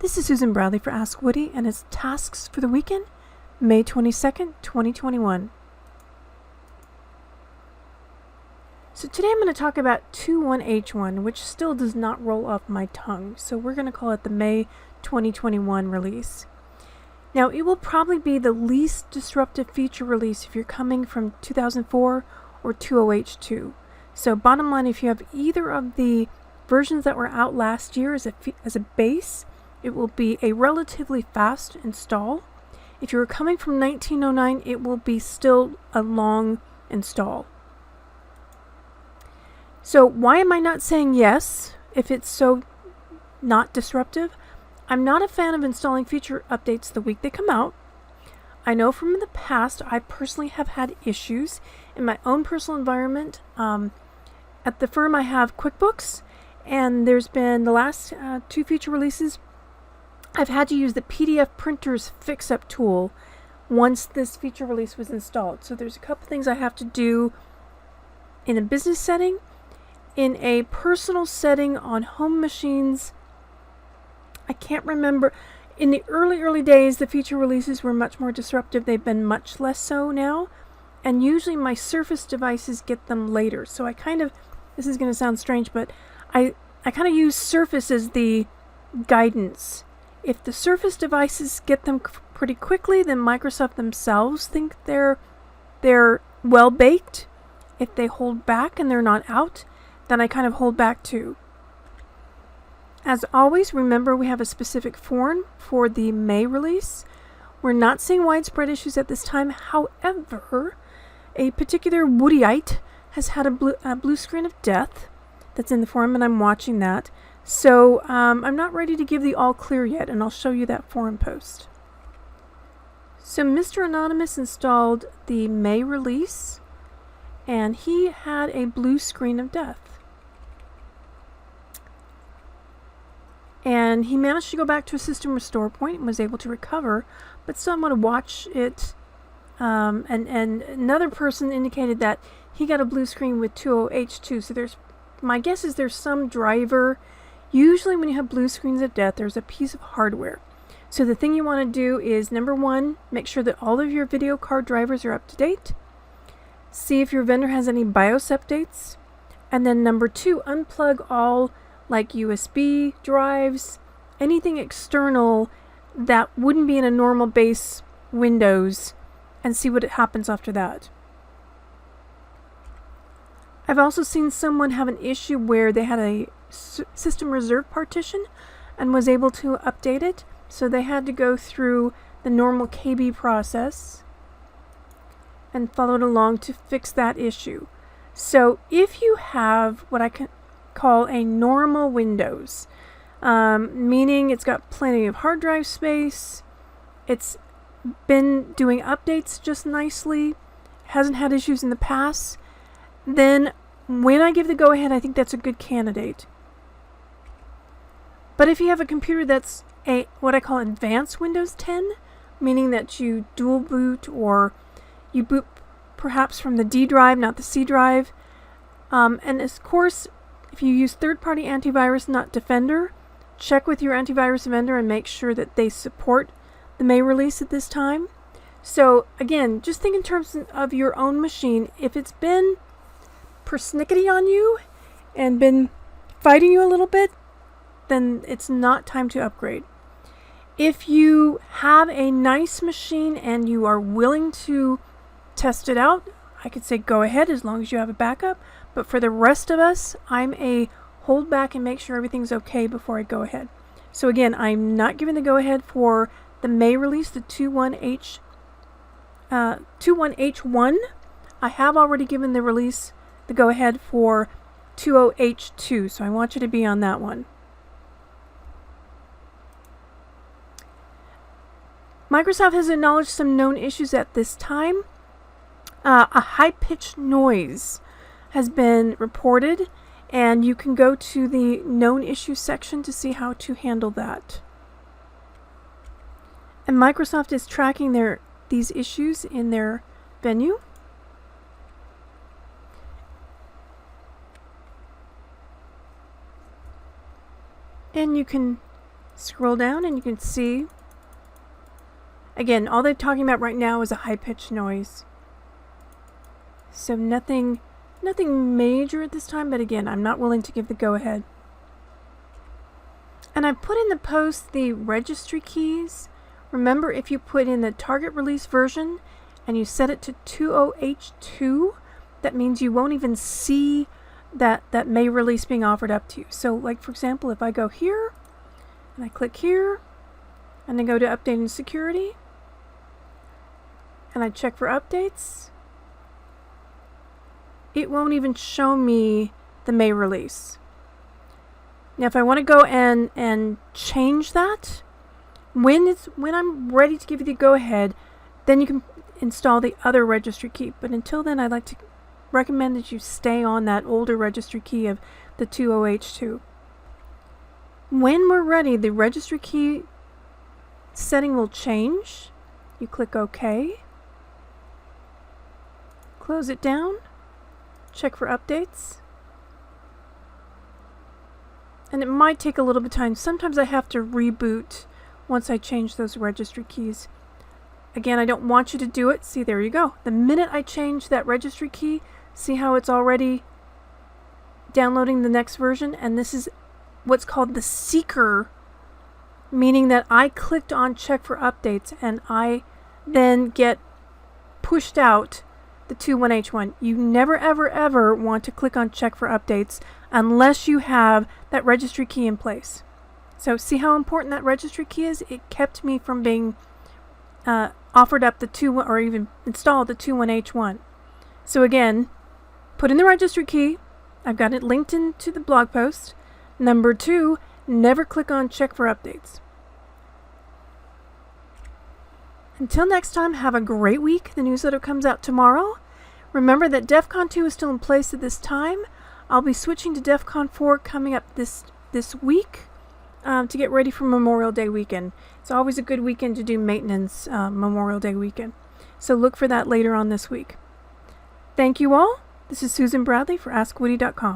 This is Susan Bradley for Ask Woody and its tasks for the weekend, May 22nd, 2021. So today I'm going to talk about 21H1, which still does not roll off my tongue. So we're going to call it the May 2021 release. Now it will probably be the least disruptive feature release if you're coming from 2004 or 20H2. So bottom line, if you have either of the versions that were out last year as a base, it will be a relatively fast install. If you were coming from 1909, it will be still a long install. So why am I not saying yes if it's so not disruptive? I'm not a fan of installing feature updates the week they come out. I know from the past I personally have had issues in my own personal environment. At the firm I have QuickBooks, and there's been the last two feature releases I've had to use the PDF printer's fix-up tool once this feature release was installed. So there's a couple things I have to do in a business setting. In a personal setting on home machines, I can't remember. In the early days, the feature releases were much more disruptive. They've been much less so now. And usually my Surface devices get them later. So I kind of, this is going to sound strange, but I kind of use Surface as the guidance. If the Surface devices get them pretty quickly, then Microsoft themselves think they're well baked. If they hold back and they're not out, then I kind of hold back too. As always, remember we have a specific forum for the May release. We're not seeing widespread issues at this time. However, a particular Woodyite has had a blue screen of death that's in the forum, and I'm watching that. So I'm not ready to give the all clear yet, and I'll show you that forum post. So Mr. Anonymous installed the May release, and he had a blue screen of death. And he managed to go back to a system restore point and was able to recover, but still I'm going to watch it. And another person indicated that he got a blue screen with 20H2. So my guess is there's some driver. Usually when you have blue screens of death, there's a piece of hardware. So the thing you want to do is, number one, make sure that all of your video card drivers are up to date. See if your vendor has any BIOS updates. And then number two, unplug all like USB drives, anything external that wouldn't be in a normal base Windows, and see what happens after that. I've also seen someone have an issue where they had a system reserve partition and was able to update it, so they had to go through the normal KB process and followed along to fix that issue. So if you have what I can call a normal Windows, meaning it's got plenty of hard drive space, it's been doing updates just nicely, hasn't had issues in the past, then when I give the go-ahead, I think that's a good candidate. But if you have a computer that's what I call advanced Windows 10, meaning that you dual boot or you boot perhaps from the D drive, not the C drive, and of course, if you use third-party antivirus, not Defender, check with your antivirus vendor and make sure that they support the May release at this time. So again, just think in terms of your own machine. If it's been persnickety on you and been fighting you a little bit, then it's not time to upgrade. If you have a nice machine and you are willing to test it out, I could say go ahead as long as you have a backup. But for the rest of us, I'm a hold back and make sure everything's okay before I go ahead. So again, I'm not giving the go ahead for the May release, the 21H1. I have already given the release the go ahead for 20H2, so I want you to be on that one. Microsoft has acknowledged some known issues at this time. A high-pitched noise has been reported, and you can go to the known issues section to see how to handle that. And Microsoft is tracking these issues in their venue. And you can Scroll down and you can see, again, all they're talking about right now is a high-pitched noise. So nothing major at this time, but again, I'm not willing to give the go-ahead. And I put in the post the registry keys. Remember, if you put in the target release version and you set it to 20H2, that means you won't even see that May release being offered up to you. So like, for example, if I go here and I click here and then go to updating security and I check for updates, it won't even show me the May release. Now if I want to go and change that, when I'm ready to give you the go ahead, then you can install the other registry key. But until then, I'd like to recommend that you stay on that older registry key of the 20H2. When we're ready, the registry key setting will change. You click OK. Close it down. Check for updates. And it might take a little bit of time. Sometimes I have to reboot once I change those registry keys. Again, I don't want you to do it. See, there you go. The minute I change that registry key, see how it's already downloading the next version? And this is what's called the seeker, meaning that I clicked on check for updates and I then get pushed out the 21H1. You never, ever, ever want to click on check for updates unless you have that registry key in place. So see how important that registry key is? It kept me from being offered up the or even installed the 21H1. So again, put in the registry key. I've got it linked into the blog post. Number 2, never click on check for updates. Until next time, have a great week. The newsletter comes out tomorrow. Remember that DEF CON 2 is still in place at this time. I'll be switching to DEF CON 4 coming up this week to get ready for Memorial Day weekend. It's always a good weekend to do maintenance Memorial Day weekend. So look for that later on this week. Thank you all. This is Susan Bradley for AskWoody.com.